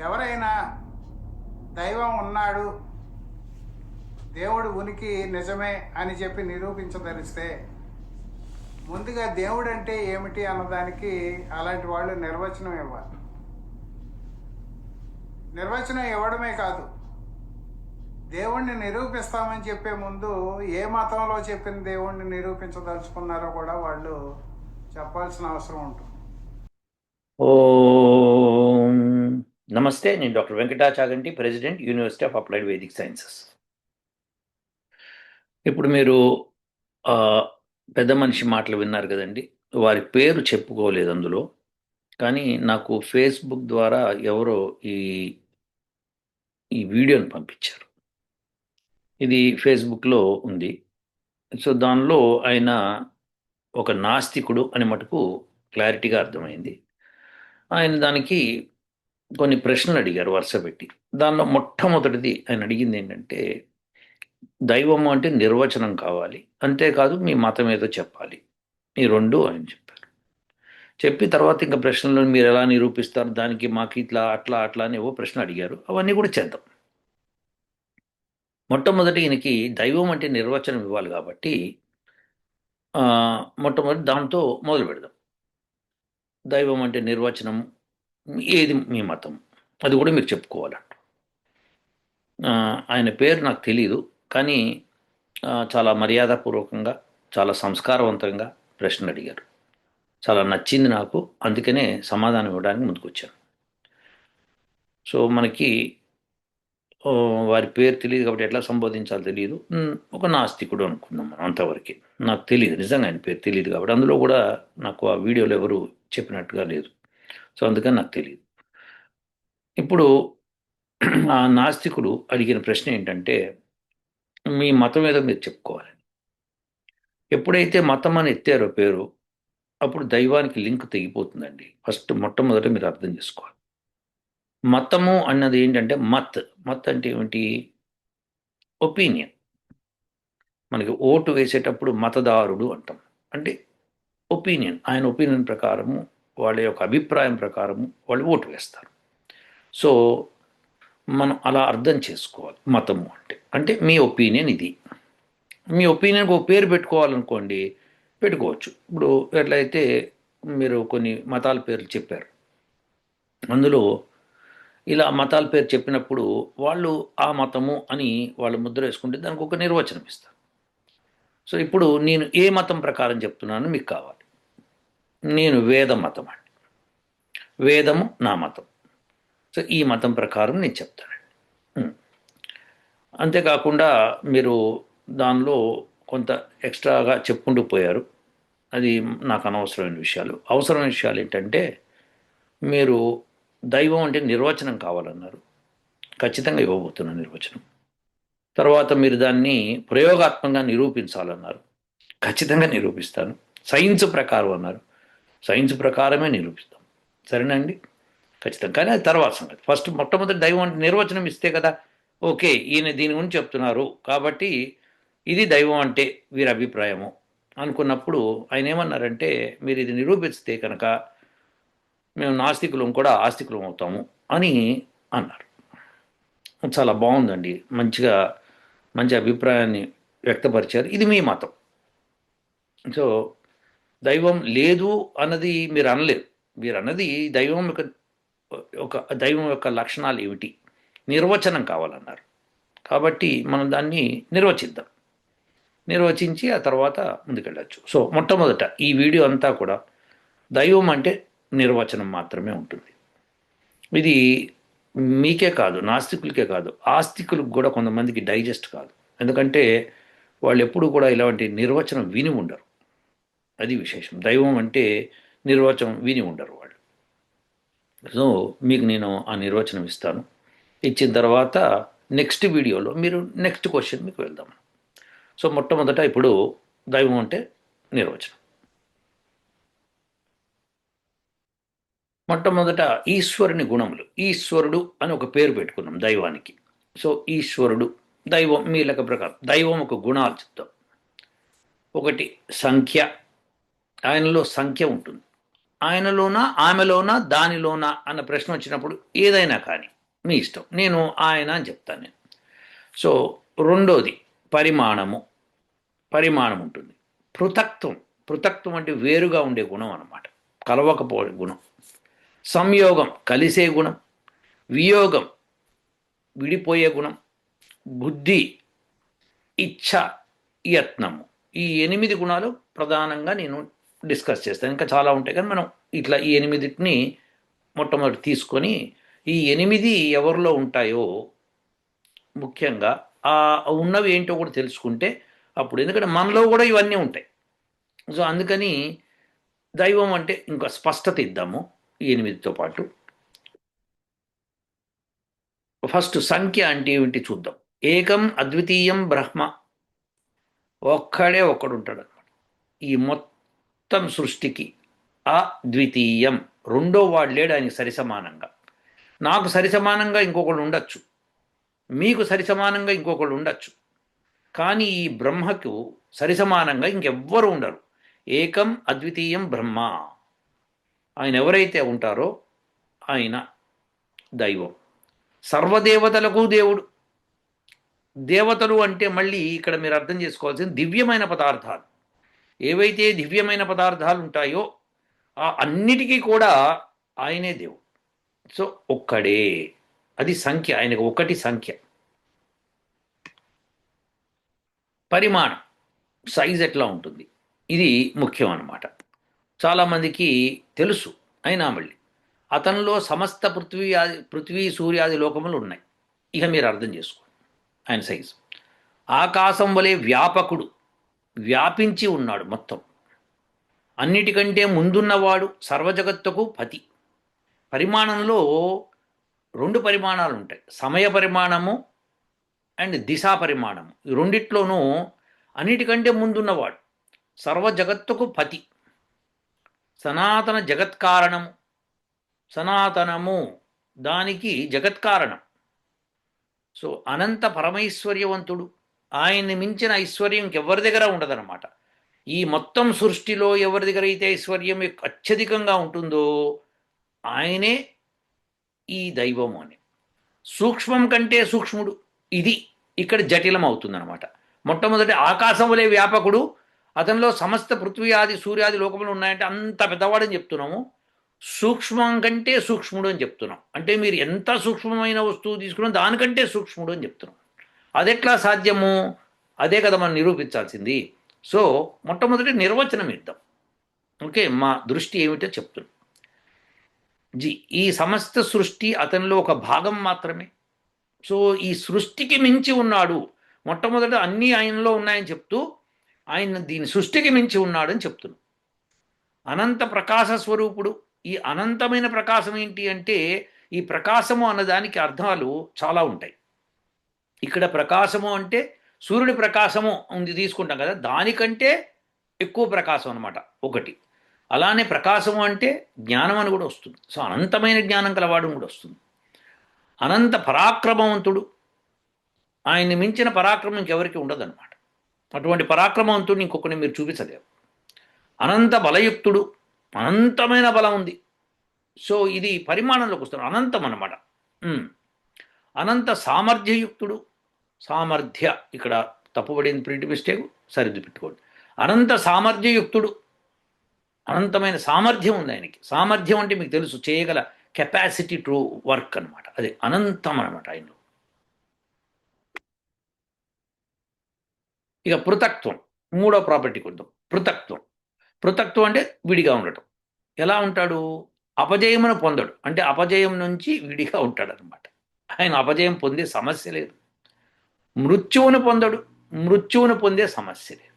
ఎవరైనా దైవం ఉన్నాడు, దేవుడు ఉనికి నిజమే అని చెప్పి నిరూపించదలిస్తే ముందుగా దేవుడు అంటే ఏమిటి అన్నదానికి అలాంటి వాళ్ళు నిర్వచనం ఇవ్వాలి. నిర్వచనం ఇవ్వడమే కాదు, దేవుణ్ణి నిరూపిస్తామని చెప్పే ముందు ఏ మతంలో చెప్పిన దేవుణ్ణి నిరూపించదలుచుకున్నారో కూడా వాళ్ళు చెప్పాల్సిన అవసరం ఉంటుంది. ఓం నమస్తే. నేను doctor Venkata Chaganti, president, university of applied Vedic sciences. ఇప్పుడు మీరు పెద్ద మనిషి మాటలు విన్నారు కదండి. వారి పేరు చెప్పుకోలేదు అందులో, కానీ నాకు ఫేస్బుక్ ద్వారా ఎవరో ఈ ఈ వీడియోని పంపించారు. ఇది ఫేస్బుక్లో ఉంది. సో దానిలో ఆయన ఒక నాస్తికుడు అని మటుకు క్లారిటీగా అర్థమైంది. ఆయన దానికి కొన్ని ప్రశ్నలు అడిగారు వరుస పెట్టి. దానిలో మొట్టమొదటిది ఆయన అడిగింది ఏంటంటే, దైవము అంటే నిర్వచనం కావాలి, అంతేకాదు మీ మతం ఏదో చెప్పాలి. ఈ రెండు ఆయన చెప్పారు. చెప్పి తర్వాత ఇంకా ప్రశ్నలను మీరు ఎలా నిరూపిస్తారు, దానికి మాకు ఇట్లా అట్లా అట్లా అని ఏవో ప్రశ్న అడిగారు. అవన్నీ కూడా చేద్దాం. మొట్టమొదటి ఈయనకి దైవం అంటే నిర్వచనం ఇవ్వాలి కాబట్టి మొట్టమొదటి దాంతో మొదలు పెడదాం. దైవం అంటే నిర్వచనం ఏది మీ మతం, అది కూడా మీరు చెప్పుకోవాలంట. ఆయన పేరు నాకు తెలియదు, కానీ చాలా మర్యాదపూర్వకంగా, చాలా సంస్కారవంతంగా ప్రశ్నలు అడిగారు. చాలా నచ్చింది నాకు, అందుకనే సమాధానం ఇవ్వడానికి ముందుకొచ్చాను. సో మనకి వారి పేరు తెలియదు కాబట్టి ఎట్లా సంబోధించాలో తెలియదు. ఒక నాస్తికుడు అనుకుందాం మనం, అంతవరకు. నాకు తెలియదు, నిజంగా ఆయన పేరు తెలియదు కాబట్టి. అందులో కూడా నాకు ఆ వీడియోలో ఎవరు చెప్పినట్టుగా లేదు. సో అందుకని నాకు తెలియదు. ఇప్పుడు ఆ నాస్తికుడు అడిగిన ప్రశ్న ఏంటంటే, మీ మతం ఏదో మీరు చెప్పుకోవాలి. ఎప్పుడైతే మతం అని ఎత్తారో పేరు, అప్పుడు దైవానికి లింక్ తెగిపోతుందండి. ఫస్ట్ మొట్టమొదట మీరు అర్థం చేసుకోవాలి. మతము అన్నది ఏంటంటే మత్ అంటే ఏమిటి? ఒపీనియన్. మనకి ఓటు వేసేటప్పుడు మతదారుడు అంటాం. అంటే ఒపీనియన్, ఆయన ఒపీనియన్ ప్రకారము, వాళ్ళ యొక్క అభిప్రాయం ప్రకారము వాళ్ళు ఓటు వేస్తారు. సో మనం అలా అర్థం చేసుకోవాలి. మతము అంటే అంటే మీ ఒపీనియన్ ఇది. మీ ఒపీనియన్కి ఒక పేరు పెట్టుకోవాలనుకోండి, పెట్టుకోవచ్చు. ఇప్పుడు ఎట్లయితే మీరు కొన్ని మతాల పేర్లు చెప్పారు, అందులో ఇలా మతాల పేరు చెప్పినప్పుడు వాళ్ళు ఆ మతము అని వాళ్ళు ముద్ర వేసుకుంటే దానికి ఒక నిర్వచనం ఇస్తారు. సో ఇప్పుడు నేను ఏ మతం ప్రకారం చెప్తున్నాను మీకు కావాలి. నేను వేద మతం అండి, వేదము నా మతం. సో ఈ మతం ప్రకారం నేను చెప్తానండి. అంతేకాకుండా మీరు దానిలో కొంత ఎక్స్ట్రాగా చెప్పుకుంటూ పోయారు. అది నాకు అనవసరమైన విషయాలు. అవసరమైన విషయాలు ఏంటంటే, మీరు దైవం అంటే నిర్వచనం కావాలన్నారు. ఖచ్చితంగా ఇవ్వబోతున్న నిర్వచనం. తర్వాత మీరు దాన్ని ప్రయోగాత్మకంగా నిరూపించాలన్నారు. ఖచ్చితంగా నిరూపిస్తాను. సైన్స్ ప్రకారం అన్నారు. సైన్స్ ప్రకారమే నిరూపిస్తాం. సరేనండి, ఖచ్చితంగా. కానీ అది తర్వాత సంగతి. ఫస్ట్ మొట్టమొదటి దైవం అంటే నిర్వచనం ఇస్తే కదా, ఓకే ఈయన దీని గురించి చెప్తున్నారు కాబట్టి ఇది దైవం అంటే వీరి అభిప్రాయము అనుకున్నప్పుడు ఆయన ఏమన్నారంటే, మీరు ఇది నిరూపిస్తే కనుక మేము నాస్తికులం కూడా ఆస్తికులం అవుతాము అని అన్నారు. చాలా బాగుందండి, మంచి అభిప్రాయాన్ని వ్యక్తపరిచారు. ఇది మీ మతం. సో దైవం లేదు అన్నది మీరు అనలేరు. మీరు అన్నది దైవం యొక్క లక్షణాలు ఏమిటి, నిర్వచనం కావాలన్నారు. కాబట్టి మనం దాన్ని నిర్వచిద్దాం. నిర్వచించి ఆ తర్వాత ముందుకెళ్ళచ్చు. సో మొట్టమొదట ఈ వీడియో అంతా కూడా దైవం అంటే నిర్వచనం మాత్రమే ఉంటుంది. ఇది మీకే కాదు, నాస్తికులకే కాదు, ఆస్తికులకు కూడా కొంతమందికి డైజెస్ట్ కాదు. ఎందుకంటే వాళ్ళు ఎప్పుడు కూడా ఇలాంటి నిర్వచనం విని ఉండరు. అది విశేషం. దైవం అంటే నిర్వచనం విని ఉండరు వాళ్ళు. సో మీకు నేను ఆ నిర్వచనం ఇస్తాను. ఇచ్చిన తర్వాత నెక్స్ట్ వీడియోలో మీరు నెక్స్ట్ క్వశ్చన్ మీకు వెళ్దాం. సో మొట్టమొదట ఇప్పుడు దైవం అంటే నిర్వచనం. మొట్టమొదట ఈశ్వరుని గుణములు. ఈశ్వరుడు అని ఒక పేరు పెట్టుకున్నాం దైవానికి. సో ఈశ్వరుడు, దైవం మీ లెక్క ప్రకారం దైవం ఒక గుణాలు చెప్తాం. ఒకటి సంఖ్య, ఆయనలో సంఖ్య ఉంటుంది. ఆయనలోనా ఆమెలోనా దానిలోనా అన్న ప్రశ్న వచ్చినప్పుడు ఏదైనా కానీ మీ ఇష్టం, నేను ఆయన అని చెప్తాను నేను. సో రెండోది పరిమాణము. పరిమాణం ఉంటుంది. పృథక్త్వం. పృథక్త్వం అంటే వేరుగా ఉండే గుణం అన్నమాట, కలవకపోయే గుణం. సంయోగం కలిసే గుణం. వియోగం విడిపోయే గుణం. బుద్ధి, ఇచ్ఛ, యత్నము. ఈ 8 గుణాలు ప్రధానంగా నేను డిస్కస్ చేస్తాను. ఇంకా చాలా ఉంటాయి కానీ మనం ఇట్లా ఈ 8టిని మొట్టమొదటి తీసుకొని ఈ 8 ఎవరిలో ఉంటాయో ముఖ్యంగా ఆ ఉన్నవి ఏంటో కూడా తెలుసుకుంటే అప్పుడు, ఎందుకంటే మనలో కూడా ఇవన్నీ ఉంటాయి. సో అందుకని దైవం అంటే ఇంకా స్పష్టత ఇద్దాము ఈ 8తో పాటు. ఫస్ట్ సంఖ్య అంటే ఏమిటి చూద్దాం. ఏకం అద్వితీయం బ్రహ్మ. ఒక్కడే ఒక్కడు ఉంటాడు అనమాట ఈ మొత్తం సృష్టికి. అద్వితీయం, రెండో వాడు లేడు ఆయనకి సరిసమానంగా. నాకు సరిసమానంగా ఇంకొకళ్ళు ఉండొచ్చు, మీకు సరిసమానంగా ఇంకొకళ్ళు ఉండొచ్చు, కానీ ఈ బ్రహ్మకు సరిసమానంగా ఇంకెవ్వరు ఉండరు. ఏకం అద్వితీయం బ్రహ్మ. ఆయన ఎవరైతే ఉంటారో ఆయన దైవం. సర్వదేవతలకు దేవుడు. దేవతలు అంటే మళ్ళీ ఇక్కడ మీరు అర్థం చేసుకోవాల్సింది దివ్యమైన పదార్థాలు. ఏవైతే దివ్యమైన పదార్థాలు ఉంటాయో ఆ అన్నిటికీ కూడా ఆయనే దేవుడు. సో ఒక్కడే, అది సంఖ్య, ఆయనకు ఒకటి సంఖ్య. పరిమాణం, సైజ్ ఎట్లా ఉంటుంది, ఇది ముఖ్యం అన్నమాట. చాలామందికి తెలుసు, అయినా మళ్ళీ అతనిలో సమస్త పృథ్వీ సూర్యాది లోకములు ఉన్నాయి. ఇక మీరు అర్థం చేసుకోండి ఆయన సైజు. ఆకాశం వలె వ్యాపకుడు, వ్యాపించి ఉన్నాడు మొత్తం. అన్నిటికంటే ముందున్నవాడు, సర్వజగత్తుకు పతి. పరిమాణంలో 2 పరిమాణాలు ఉంటాయి, సమయ పరిమాణము అండ్ దిశా పరిమాణము. ఈ రెండిట్లోనూ అన్నిటికంటే ముందున్నవాడు, సర్వ జగత్తుకు పతి, సనాతన జగత్కారణము. సనాతనము దానికి జగత్కారణం. సో అనంత పరమైశ్వర్యవంతుడు. ఆయన్ని మించిన ఐశ్వర్యం ఎవరి దగ్గర ఉండదన్నమాట. ఈ మొత్తం సృష్టిలో ఎవరి దగ్గర అయితే ఐశ్వర్యం అత్యధికంగా ఉంటుందో ఆయనే ఈ దైవము అని. సూక్ష్మం కంటే సూక్ష్ముడు, ఇది ఇక్కడ జటిలం అవుతుందన్నమాట. మొట్టమొదటి ఆకాశం వలె వ్యాపకుడు, అతనిలో సమస్త పృథ్వీ ఆది సూర్యాది లోకములు ఉన్నాయంటే అంత పెద్దవాడని చెప్తున్నాము. సూక్ష్మం కంటే సూక్ష్ముడు అని చెప్తున్నాం, అంటే మీరు ఎంత సూక్ష్మమైన వస్తువు తీసుకున్నా దానికంటే సూక్ష్ముడు అని చెప్తున్నాం. అదెట్లా సాధ్యము, అదే కదా మనం నిరూపించాల్సింది. సో మొట్టమొదటి నిర్వచనం ఇద్దాం. ఓకే, మా దృష్టి ఏమిటో చెప్తున్నాం. ఈ సమస్త సృష్టి అతనిలో ఒక భాగం మాత్రమే. సో ఈ సృష్టికి మించి ఉన్నాడు. మొట్టమొదట అన్నీ ఆయనలో ఉన్నాయని చెప్తూ ఆయన దీని సృష్టికి మించి ఉన్నాడని చెప్తున్నాం. అనంత ప్రకాశ స్వరూపుడు. ఈ అనంతమైన ప్రకాశం ఏంటి అంటే, ఈ ప్రకాశము అన్నదానికి అర్థాలు చాలా ఉంటాయి. ఇక్కడ ప్రకాశము అంటే సూర్యుడి ప్రకాశము ఉంది తీసుకుంటాం కదా, దానికంటే ఎక్కువ ప్రకాశం అనమాట ఒకటి. అలానే ప్రకాశము అంటే జ్ఞానం అని కూడా వస్తుంది. సో అనంతమైన జ్ఞానం కలవాడు కూడా వస్తుంది. అనంత పరాక్రమవంతుడు. ఆయన్ని మించిన పరాక్రమం ఇంకెవరికి ఉండదన్నమాట. అటువంటి పరాక్రమవంతుడిని ఇంకొకరిని మీరు చూపించలేరు. అనంత బలయుక్తుడు, అనంతమైన బలం ఉంది. సో ఇది పరిమాణంలోకి వస్తుంది, అనంతం అన్నమాట. అనంత సామర్థ్యయుక్తుడు. సామర్థ్య ఇక్కడ తప్పుబడింది, ప్రింట్ మిస్టేక్, సరిద్దు పెట్టుకోండి. అనంత సామర్థ్యయుక్తుడు, అనంతమైన సామర్థ్యం ఉంది ఆయనకి. సామర్థ్యం అంటే మీకు తెలుసు, చేయగల కెపాసిటీ టు వర్క్ అనమాట, అదే అనంతం అనమాట ఆయనలో. ఇక పృథక్త్వం, మూడో ప్రాపర్టీ కొద్దాం. పృథక్త్వం. పృథక్త్వం అంటే విడిగా ఉండటం. ఎలా ఉంటాడు? అపజయమును పొందడు, అంటే అపజయం నుంచి విడిగా ఉంటాడు అనమాట. ఆయన అపజయం పొందే సమస్య లేదు. మృత్యువును పొందడు, మృత్యువును పొందే సమస్య లేదు.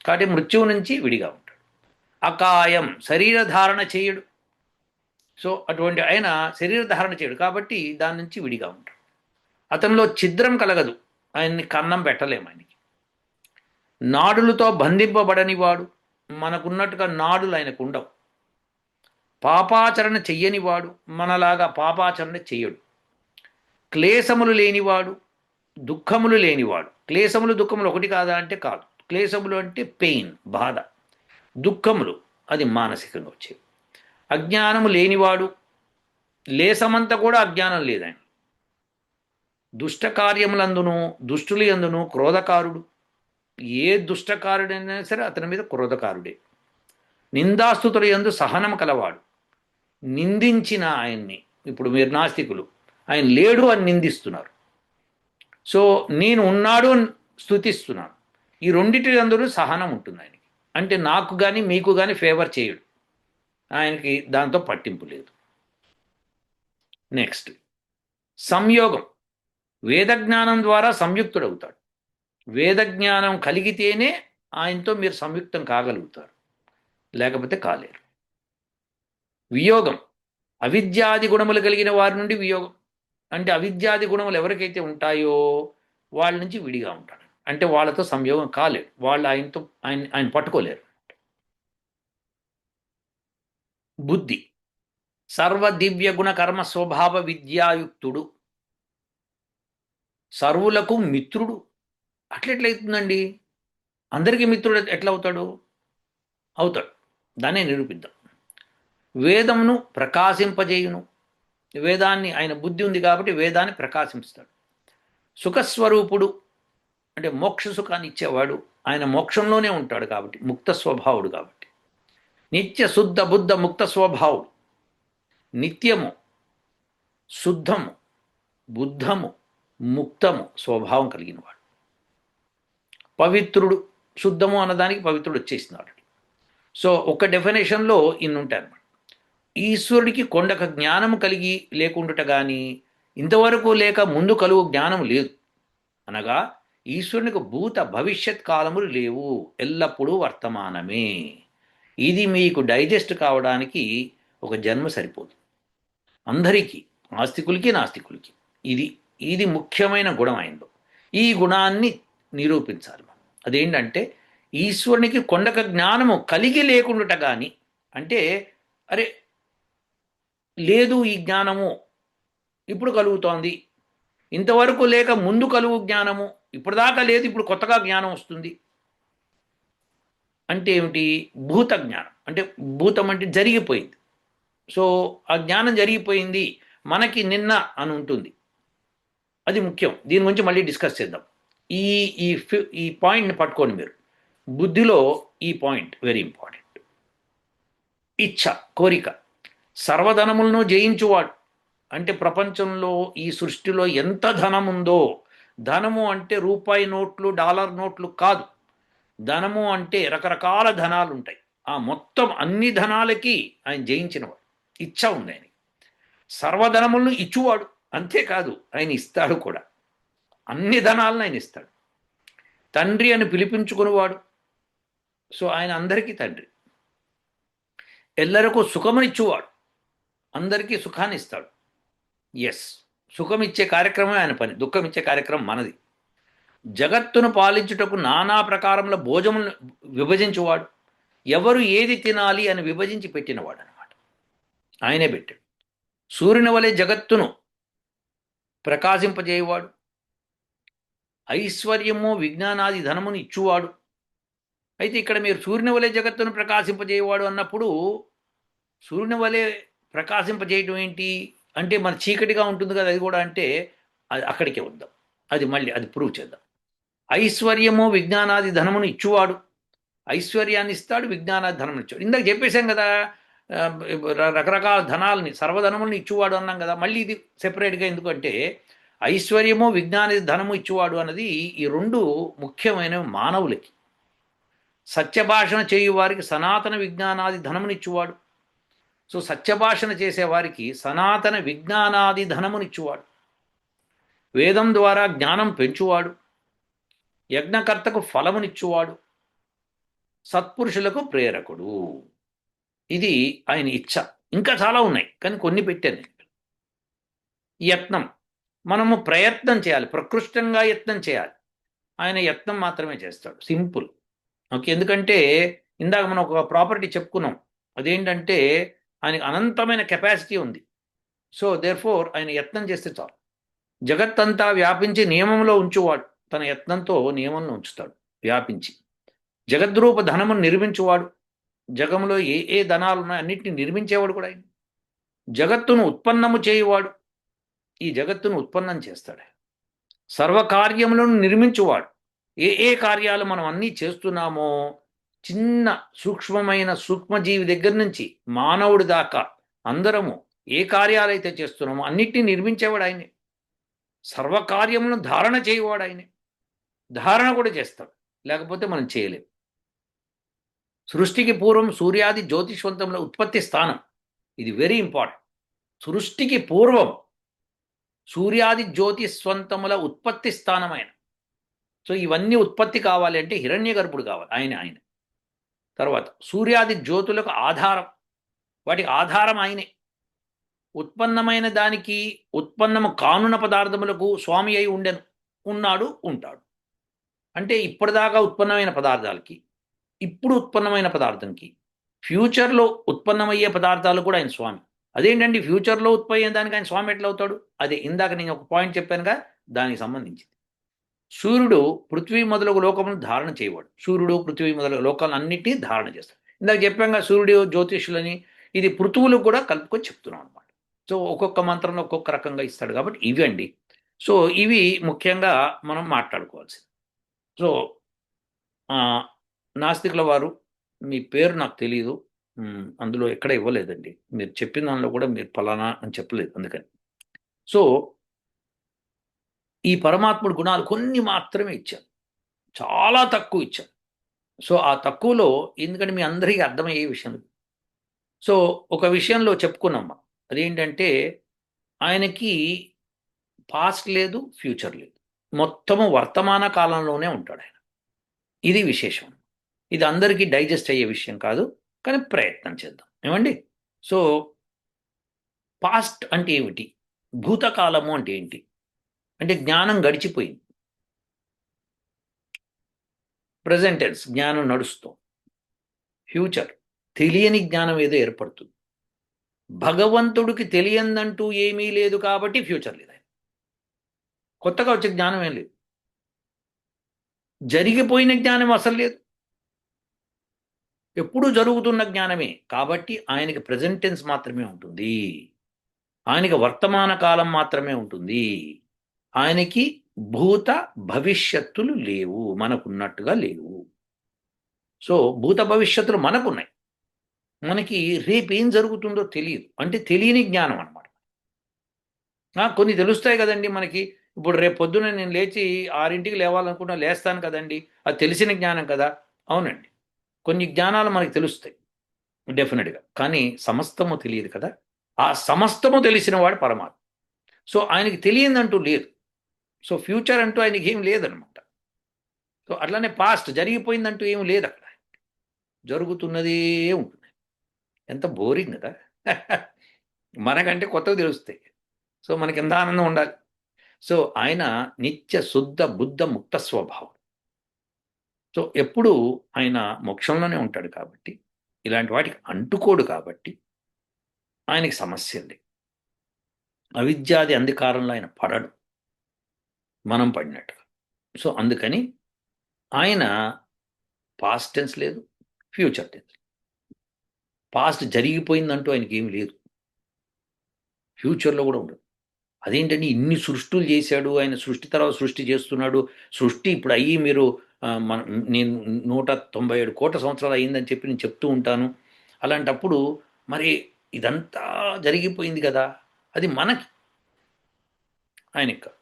కాబట్టి మృత్యువు నుంచి విడిగా ఉంటాడు. అకాయం, శరీర ధారణ చేయడు. సో అటువంటి ఆయన శరీర ధారణ చేయడు కాబట్టి దాని నుంచి విడిగా ఉంటాడు. అతనిలో ఛిద్రం కలగదు, ఆయన్ని కన్నం పెట్టలేము ఆయనకి. నాడులతో బంధింపబడనివాడు, మనకున్నట్టుగా నాడులు ఆయనకు ఉండవు. పాపాచరణ చెయ్యనివాడు, మనలాగా పాపాచరణ చెయ్యడు. క్లేశములు లేనివాడు, దుఃఖములు లేనివాడు. క్లేశములు దుఃఖములు ఒకటి కాదా అంటే కాదు. క్లేశములు అంటే పెయిన్, బాధ. దుఃఖములు అది మానసికంగా వచ్చేవి. అజ్ఞానము లేనివాడు, లేసమంత కూడా అజ్ఞానం లేదని. దుష్ట కార్యములందును దుష్టులు ఎందును క్రోధకారుడు. ఏ దుష్టకారుడైనా సరే అతని మీద క్రోధకారుడే. నిందాస్తుతుల యందు సహనం కలవాడు. నిందించిన ఆయన్ని, ఇప్పుడు మీరు నాస్తికులు ఆయన లేడు అని నిందిస్తున్నారు, సో నేను ఉన్నాడు అని స్తుతిస్తున్నాను. ఈ రెండిటి అందరూ సహనం ఉంటుంది ఆయనకి. అంటే నాకు కానీ మీకు కానీ ఫేవర్ చేయడు, ఆయనకి దాంతో పట్టింపు లేదు. నెక్స్ట్ సంయోగం. వేదజ్ఞానం ద్వారా సంయుక్తుడవుతాడు. వేదజ్ఞానం కలిగితేనే ఆయనతో మీరు సంయుక్తం కాగలుగుతారు, లేకపోతే కాలేరు. వియోగం. అవిద్యాది గుణములు కలిగిన వారి నుండి వియోగం. అంటే అవిద్యాది గుణములు ఎవరికైతే ఉంటాయో వాళ్ళ నుంచి విడిగా ఉంటాడు. అంటే వాళ్ళతో సంయోగం కాలేడు, వాళ్ళు ఆయనతో ఆయన పట్టుకోలేరు. బుద్ధి. సర్వ దివ్య గుణ కర్మ స్వభావ విద్యాయుక్తుడు. సర్వులకు మిత్రుడు. అట్లెట్లయితుందండి? అందరికీ మిత్రుడు ఎట్లా అవుతాడు? అవుతాడు. దాన్నే నిరూపిద్దాం. వేదమును ప్రకాశింపజేయును. వేదాన్ని, ఆయన బుద్ధి ఉంది కాబట్టి వేదాన్ని ప్రకాశిస్తాడు. సుఖస్వరూపుడు, అంటే మోక్ష సుఖాన్ని ఇచ్చేవాడు. ఆయన మోక్షంలోనే ఉంటాడు కాబట్టి, ముక్త స్వభావుడు కాబట్టి. నిత్య శుద్ధ బుద్ధ ముక్త స్వభావుడు. నిత్యము, శుద్ధము, బుద్ధము, ముక్తము స్వభావం కలిగినవాడు. పవిత్రుడు. శుద్ధము అన్నదానికి పవిత్రుడు వచ్చేసినాడు. సో ఒక డెఫినేషన్లో ఇన్ని ఉంటాయి అన్నమాట. ఈశ్వరుడికి కొండక జ్ఞానము కలిగి లేకుండుట కానీ ఇంతవరకు లేక ముందు కలుగు జ్ఞానం లేదు. అనగా ఈశ్వరునికి భూత భవిష్యత్ కాలములు లేవు, ఎల్లప్పుడూ వర్తమానమే. ఇది మీకు డైజెస్ట్ కావడానికి ఒక జన్మ సరిపోదు. అందరికీ, ఆస్తికులకి నాస్తికులకి ఇది ఇది ముఖ్యమైన గుణం అయిందో. ఈ గుణాన్ని నిరూపించాలి మనం. అదేంటంటే ఈశ్వరునికి కొండక జ్ఞానము కలిగి లేకుండుట కానీ, అంటే అరే లేదు ఈ జ్ఞానము ఇప్పుడు కలుగుతోంది, ఇంతవరకు లేక ముందు కలుగు జ్ఞానము, ఇప్పుడు దాకా లేదు ఇప్పుడు కొత్తగా జ్ఞానం వస్తుంది అంటే ఏమిటి? భూత జ్ఞానం. అంటే భూతం అంటే జరిగిపోయింది. సో ఆ జ్ఞానం జరిగిపోయింది, మనకి నిన్న అని ఉంటుంది. అది ముఖ్యం. దీని గురించి మళ్ళీ డిస్కస్ చేద్దాం. ఈ ఈ ఈ పాయింట్ని పట్టుకోండి మీరు. బుద్ధిలో ఈ పాయింట్ వెరీ ఇంపార్టెంట్. ఇచ్ఛ, కోరిక. సర్వధనములను జయించువాడు. అంటే ప్రపంచంలో, ఈ సృష్టిలో ఎంత ధనం ఉందో, ధనము అంటే రూపాయి నోట్లు డాలర్ నోట్లు కాదు. ధనము అంటే రకరకాల ధనాలు ఉంటాయి. ఆ మొత్తం అన్ని ధనాలకి ఆయన జయించినవాడు. ఇచ్ఛ ఉంది ఆయన. సర్వధనములను ఇచ్చువాడు. అంతేకాదు ఆయన ఇస్తాడు కూడా. అన్ని ధనాలను ఆయన ఇస్తాడు. తండ్రి అని పిలిపించుకునేవాడు. సో ఆయన అందరికీ తండ్రి. ఎల్లరకు సుఖమునిచ్చువాడు. అందరికీ సుఖాన్ని ఇస్తాడు. ఎస్, సుఖం ఇచ్చే కార్యక్రమం ఆయన పని, దుఃఖం ఇచ్చే కార్యక్రమం మనది. జగత్తును పాలించుటకు నానా ప్రకారముల భోజములను విభజించువాడు. ఎవరు ఏది తినాలి అని విభజించి పెట్టినవాడు అనమాట. ఆయనే పెట్టాడు. సూర్యుని వలె జగత్తును ప్రకాశింపజేయవాడు. ఐశ్వర్యము విజ్ఞానాది ధనమును ఇచ్చువాడు. అయితే ఇక్కడ మీరు సూర్యుని వలె జగత్తును ప్రకాశింపజేయవాడు అన్నప్పుడు సూర్యుని వలె ప్రకాశింపజేయటం ఏంటి అంటే మన చీకటిగా ఉంటుంది కదా, అది కూడా అంటే అది అక్కడికే వద్దాం. అది మళ్ళీ అది ప్రూవ్ చేద్దాం. ఐశ్వర్యము విజ్ఞానాది ధనమును ఇచ్చువాడు. ఐశ్వర్యాన్ని ఇస్తాడు, విజ్ఞానాది ధనమును ఇచ్చాడు. ఇందాక చెప్పేశాం కదా, రకరకాల ధనాలని, సర్వధనములను ఇచ్చువాడు అన్నాం కదా. మళ్ళీ ఇది సెపరేట్గా ఎందుకంటే ఐశ్వర్యము విజ్ఞానాది ధనము ఇచ్చువాడు అన్నది ఈ రెండు ముఖ్యమైన మానవులకి. సత్యభాషణ చేయువారికి సనాతన విజ్ఞానాది ధనమునిచ్చువాడు. సో సత్యభాషణ చేసేవారికి సనాతన విజ్ఞానాది ధనమునిచ్చువాడు. వేదం ద్వారా జ్ఞానం పెంచువాడు. యజ్ఞకర్తకు ఫలమునిచ్చువాడు. సత్పురుషులకు ప్రేరకుడు. ఇది ఆయన ఇచ్ఛ. ఇంకా చాలా ఉన్నాయి కానీ కొన్ని పెట్టాను. యత్నం. మనము ప్రయత్నం చేయాలి, ప్రకృష్టంగా యత్నం చేయాలి. ఆయన యత్నం మాత్రమే చేస్తాడు. సింపుల్. ఓకే, ఎందుకంటే ఇందాక మనం ఒక ప్రాపర్టీ చెప్పుకున్నాం. అదేంటంటే ఆయనకు అనంతమైన కెపాసిటీ ఉంది. సో దేర్ఫోర్ ఆయన యత్నం చేస్తే చాలు. జగత్తంతా వ్యాపించి నియమంలో ఉంచువాడు. తన యత్నంతో నియమంలో ఉంచుతాడు వ్యాపించి. జగద్రూప ధనమును నిర్మించువాడు. జగంలో ఏ ఏ ధనాలు ఉన్నాయో అన్నిటిని నిర్మించేవాడు కూడా ఆయన. జగత్తును ఉత్పన్నము చేయువాడు, ఈ జగత్తును ఉత్పన్నం చేస్తాడు. సర్వకార్యములను నిర్మించువాడు. ఏ ఏ కార్యాలు మనం అన్నీ చేస్తున్నామో, చిన్న సూక్ష్మమైన సూక్ష్మజీవి దగ్గర నుంచి మానవుడి దాకా అందరము ఏ కార్యాలైతే చేస్తున్నామో అన్నిటినీ నిర్మించేవాడు ఆయనే. సర్వకార్యములను ధారణ చేయవాడు ఆయనే. ధారణ కూడా చేస్తాడు, లేకపోతే మనం చేయలేం. సృష్టికి పూర్వం సూర్యాది జ్యోతిష్వంతంలో ఉత్పత్తి స్థానం, ఇది వెరీ ఇంపార్టెంట్. సృష్టికి పూర్వం సూర్యాది జ్యోతిస్వంతముల ఉత్పత్తి స్థానమైన. సో ఇవన్నీ ఉత్పత్తి కావాలి అంటే హిరణ్య గర్భుడు కావాలి, ఆయన. తర్వాత సూర్యాది జ్యోతులకు ఆధారం, వాటికి ఆధారం ఆయనే. ఉత్పన్నమైన దానికి ఉత్పన్నము కానున్న పదార్థములకు స్వామి అయి ఉండెను, ఉన్నాడు, ఉంటాడు. అంటే ఇప్పటిదాకా ఉత్పన్నమైన పదార్థాలకి, ఇప్పుడు ఉత్పన్నమైన పదార్థంకి, ఫ్యూచర్లో ఉత్పన్నమయ్యే పదార్థాలు కూడా ఆయన స్వామి. అదేంటండి ఫ్యూచర్లో ఉత్పన్న దానికి ఆయన స్వామి ఎట్లా అవుతాడు? అదే ఇందాక నేను ఒక పాయింట్ చెప్పానుగా, దానికి సంబంధించింది. సూర్యుడు పృథ్వీ మొదలగు లోకములను ధారణ చేయవాడు. సూర్యుడు పృథ్వీ మొదలగు లోకాలను అన్నిటినీ ధారణ చేస్తాడు. ఇందాక చెప్పాక సూర్యుడు జ్యోతిష్యులని, ఇది పృథువులకు కూడా కలుపుకొని చెప్తున్నాం అనమాట. సో ఒక్కొక్క మంత్రంలో ఒక్కొక్క రకంగా ఇస్తాడు కాబట్టి ఇవి అండి. సో ఇవి ముఖ్యంగా మనం మాట్లాడుకోవాల్సింది. సో నాస్తికుల వారు, మీ పేరు నాకు తెలియదు, అందులో ఎక్కడ ఇవ్వలేదండి. మీరు చెప్పిన దానిలో కూడా మీరు ఫలానా అని చెప్పలేదు, అందుకని. సో ఈ పరమాత్ముడు గుణాలు కొన్ని మాత్రమే ఇచ్చాను, చాలా తక్కువ ఇచ్చాను. సో ఆ తక్కువలో ఎందుకంటే మీ అందరికీ అర్థమయ్యే విషయం. సో ఒక విషయంలో చెప్పుకున్నామ్మా, అదేంటంటే ఆయనకి పాస్ట్ లేదు, ఫ్యూచర్ లేదు, మొత్తము వర్తమాన కాలంలోనే ఉంటాడు ఆయన. ఇది విశేషం. ఇది అందరికీ డైజెస్ట్ అయ్యే విషయం కాదు, కానీ ప్రయత్నం చేద్దాం ఏమండి. సో పాస్ట్ అంటే ఏమిటి, భూతకాలము అంటే ఏంటి అంటే జ్ఞానం గడిచిపోయింది, ప్రజెంట్ టెన్స్ జ్ఞానం నడుస్తాం, ఫ్యూచర్ తెలియని జ్ఞానం ఏదో ఏర్పడుతుంది. భగవంతుడికి తెలియందంటూ ఏమీ లేదు కాబట్టి ఫ్యూచర్ లేదు, కొత్తగా వచ్చే జ్ఞానం ఏం లేదు. జరిగిపోయిన జ్ఞానం అసలు లేదు, ఎప్పుడూ జరుగుతున్న జ్ఞానమే. కాబట్టి ఆయనకి ప్రజెంట్ టెన్స్ మాత్రమే ఉంటుంది, ఆయనకి వర్తమాన కాలం మాత్రమే ఉంటుంది. ఆయనకి భూత భవిష్యత్తులు లేవు, మనకున్నట్టుగా లేవు. సో భూత భవిష్యత్తులు మనకున్నాయి, మనకి రేపు ఏం జరుగుతుందో తెలియదు, అంటే తెలియని జ్ఞానం అనమాట. కొన్ని తెలుస్తాయి కదండి మనకి. ఇప్పుడు రేపు పొద్దున నేను లేచి 6ంటికి లేవాలనుకున్నా, లేస్తాను కదండి, అది తెలిసిన జ్ఞానం కదా. అవునండి, కొన్ని జ్ఞానాలు మనకి తెలుస్తాయి డెఫినెట్గా, కానీ సమస్తము తెలియదు కదా. ఆ సమస్తము తెలిసిన వాడు పరమాత్మ. సో ఆయనకి తెలియదంటూ లేదు. సో ఫ్యూచర్ అంటూ ఆయనకి ఏం లేదనమాట. సో అట్లానే పాస్ట్ జరిగిపోయిందంటూ ఏం లేదు, అక్కడ జరుగుతున్నదే ఉంటుంది. ఎంత బోరింగ్ కదా. మనకంటే కొత్తగా తెలుస్తాయి. సో మనకి ఎంత ఆనందం ఉండాలి. సో ఆయన నిత్య శుద్ధ బుద్ధ ముక్త స్వభావం. సో ఎప్పుడు ఆయన మోక్షంలోనే ఉంటాడు కాబట్టి, ఇలాంటి వాటికి అంటుకోడు కాబట్టి ఆయనకి సమస్యలే. అవిద్యాది అంధకారంలో ఆయన పడడు, మనం పడినట్టుగా. సో అందుకని ఆయన పాస్ట్ టెన్స్ లేదు, ఫ్యూచర్ టెన్స్. పాస్ట్ జరిగిపోయిందంటూ ఆయనకి ఏమి లేదు, ఫ్యూచర్లో కూడా ఉండదు. అదేంటండి ఇన్ని సృష్టులు చేశాడు ఆయన, సృష్టి తర్వాత సృష్టి చేస్తున్నాడు. సృష్టి ఇప్పుడు అయ్యి మీరు మన నేను 197 కోట్ల సంవత్సరాలు అయ్యిందని చెప్పి నేను చెప్తూ ఉంటాను. అలాంటప్పుడు మరి ఇదంతా జరిగిపోయింది కదా, అది మనకి, ఆయనకి.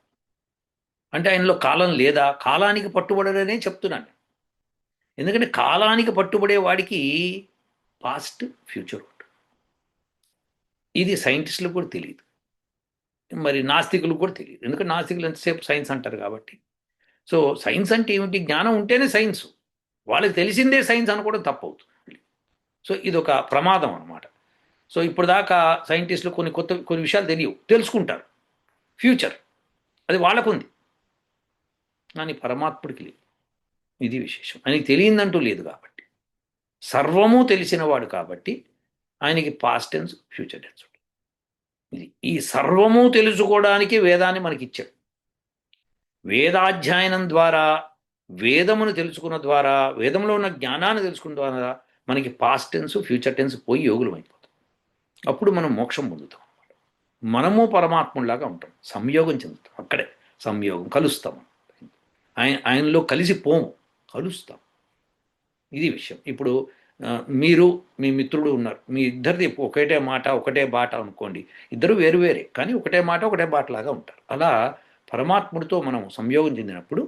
అంటే ఆయనలో కాలం లేదా? కాలానికి పట్టుబడనే చెప్తున్నాను. ఎందుకంటే కాలానికి పట్టుబడే వాడికి పాస్ట్ ఫ్యూచర్ ఉంటుంది. ఇది సైంటిస్టులకు కూడా తెలియదు, మరి నాస్తికులకు కూడా తెలియదు. ఎందుకంటే నాస్తికులు ఎంతసేపు సైన్స్ అంటారు కాబట్టి. సో సైన్స్ అంటే ఏమిటి? జ్ఞానం ఉంటేనే సైన్స్. వాళ్ళకి తెలిసిందే సైన్స్ అనుకోవడం తప్పవుతుంది. సో ఇది ఒక ప్రమాదం అనమాట. సో ఇప్పుడు దాకా సైంటిస్టులు కొన్ని విషయాలు తెలుసుకుంటారు, ఫ్యూచర్ అది వాళ్ళకుంది, కానీ పరమాత్ముడికి లేదు. ఇది విశేషం. ఆయనకి తెలియదంటూ లేదు కాబట్టి, సర్వము తెలిసినవాడు కాబట్టి ఆయనకి పాస్ట్ టెన్స్, ఫ్యూచర్ టెన్స్. ఇది ఈ సర్వము తెలుసుకోవడానికి వేదాన్ని మనకిచ్చాడు. వేదాధ్యయనం ద్వారా, వేదమును తెలుసుకున్న ద్వారా, వేదంలో ఉన్న జ్ఞానాన్ని తెలుసుకున్న ద్వారా మనకి పాస్ట్ టెన్స్ ఫ్యూచర్ టెన్స్ పోయి యోగులం అయిపోతాం. అప్పుడు మనం మోక్షం పొందుతాం. మనము పరమాత్ములాగా ఉంటాం, సంయోగం చెందుతాం. అక్కడే సంయోగం, కలుస్తాం. ఆయనలో కలిసిపోము, కలుస్తాం. ఇది విషయం. ఇప్పుడు మీరు మీ మిత్రుడు ఉన్నారు, మీ ఇద్దరిది ఒకటే మాట ఒకటే బాట అనుకోండి, ఇద్దరు వేరు వేరే కానీ ఒకటే మాట ఒకటే బాటలాగా ఉంటారు. అలా పరమాత్ముడితో మనం సంయోగం చెందినప్పుడు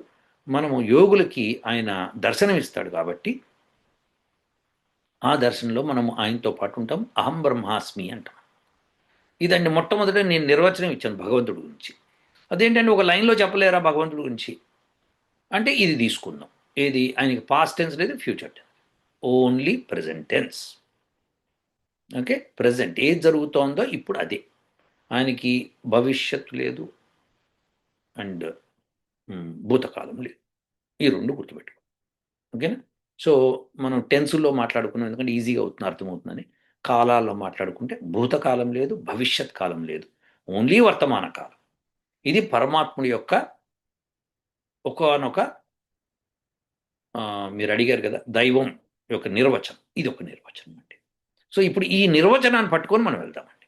మనము యోగులకి ఆయన దర్శనం ఇస్తాడు. కాబట్టి ఆ దర్శనంలో మనము ఆయనతో పాటు ఉంటాం. అహం బ్రహ్మాస్మి అంటాం. ఇదండి మొట్టమొదట నేను నిర్వచనం ఇచ్చాను భగవంతుడి గురించి. అదేంటంటే ఒక లైన్లో చెప్పలేరా భగవంతుడి గురించి అంటే ఇది తీసుకుందాం. ఏది? ఆయనకి పాస్ట్ టెన్స్ లేదు, future tense, only present tense. Okay, present ఏది జరుగుతోందో ఇప్పుడు అదే. ఆయనకి భవిష్యత్తు లేదు అండ్ భూతకాలం లేదు. ఈ రెండు గుర్తుపెట్టుకో. ఓకేనా? సో మనం టెన్సుల్లో మాట్లాడుకున్నాం ఎందుకంటే ఈజీగా అవుతుంది, అర్థమవుతుందని. కాలాల్లో మాట్లాడుకుంటే భూతకాలం లేదు, భవిష్యత్ కాలం లేదు, ఓన్లీ వర్తమాన కాలం. ఇది పరమాత్ముడి యొక్క ఒకానొక మీరు అడిగారు కదా దైవం యొక్క నిర్వచనం, ఇది ఒక నిర్వచనం అండి. సో ఇప్పుడు ఈ నిర్వచనాన్ని పట్టుకొని మనం వెళ్దామండి.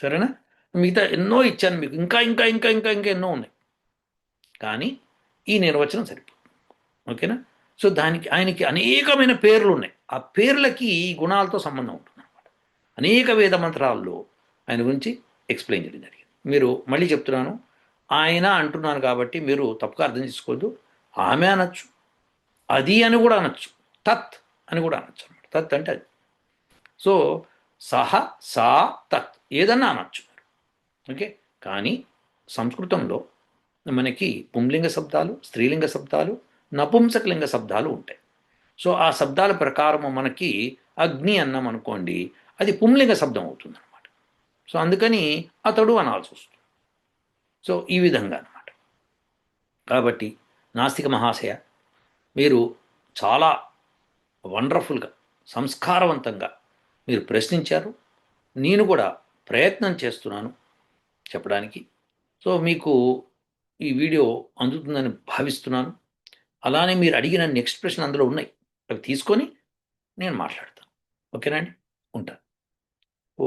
సరేనా? మిగతా ఎన్నో ఇచ్చాను మీకు, ఇంకా ఇంకా ఇంకా ఇంకా ఇంకా ఎన్నో ఉన్నాయి, కానీ ఈ నిర్వచనం సరిపోతుంది. ఓకేనా? సో దానికి ఆయనకి అనేకమైన పేర్లు ఉన్నాయి. ఆ పేర్లకి ఈ గుణాలతో సంబంధం ఉంటుంది అనమాట. అనేక వేద మంత్రాల్లో ఆయన గురించి ఎక్స్ప్లెయిన్ చేయడం జరిగింది. మీరు మళ్ళీ చెప్తున్నాను, ఆయన అంటున్నాను కాబట్టి మీరు తప్పుగా అర్థం చేసుకోవద్దు. ఆమె అనొచ్చు, అది అని కూడా అనొచ్చు, తత్ అని కూడా అనొచ్చు అనమాట. తత్ అంటే అది. సో సహ, సా, తత్ ఏదన్నా అనొచ్చు. ఓకే, కానీ సంస్కృతంలో మనకి పుంలింగ శబ్దాలు, స్త్రీలింగ శబ్దాలు, నపుంసకలింగ శబ్దాలు ఉంటాయి. సో ఆ శబ్దాల ప్రకారము మనకి అగ్ని అన్నం అనుకోండి, అది పుంలింగ శబ్దం అవుతుంది అనమాట. సో అందుకని అతడు అనాల్సి వస్తుంది. సో ఈ విధంగా అనమాట. కాబట్టి నాస్తిక మహాశయ, మీరు చాలా వండర్ఫుల్గా, సంస్కారవంతంగా మీరు ప్రశ్నించారు. నేను కూడా ప్రయత్నం చేస్తున్నాను చెప్పడానికి. సో మీకు ఈ వీడియో అందుతుందని భావిస్తున్నాను. అలానే మీరు అడిగిన నెక్స్ట్ ప్రశ్న అందులో ఉన్నాయి, అవి తీసుకొని నేను మాట్లాడతాను. ఓకేనా అండి? ఉంటాను. ఓ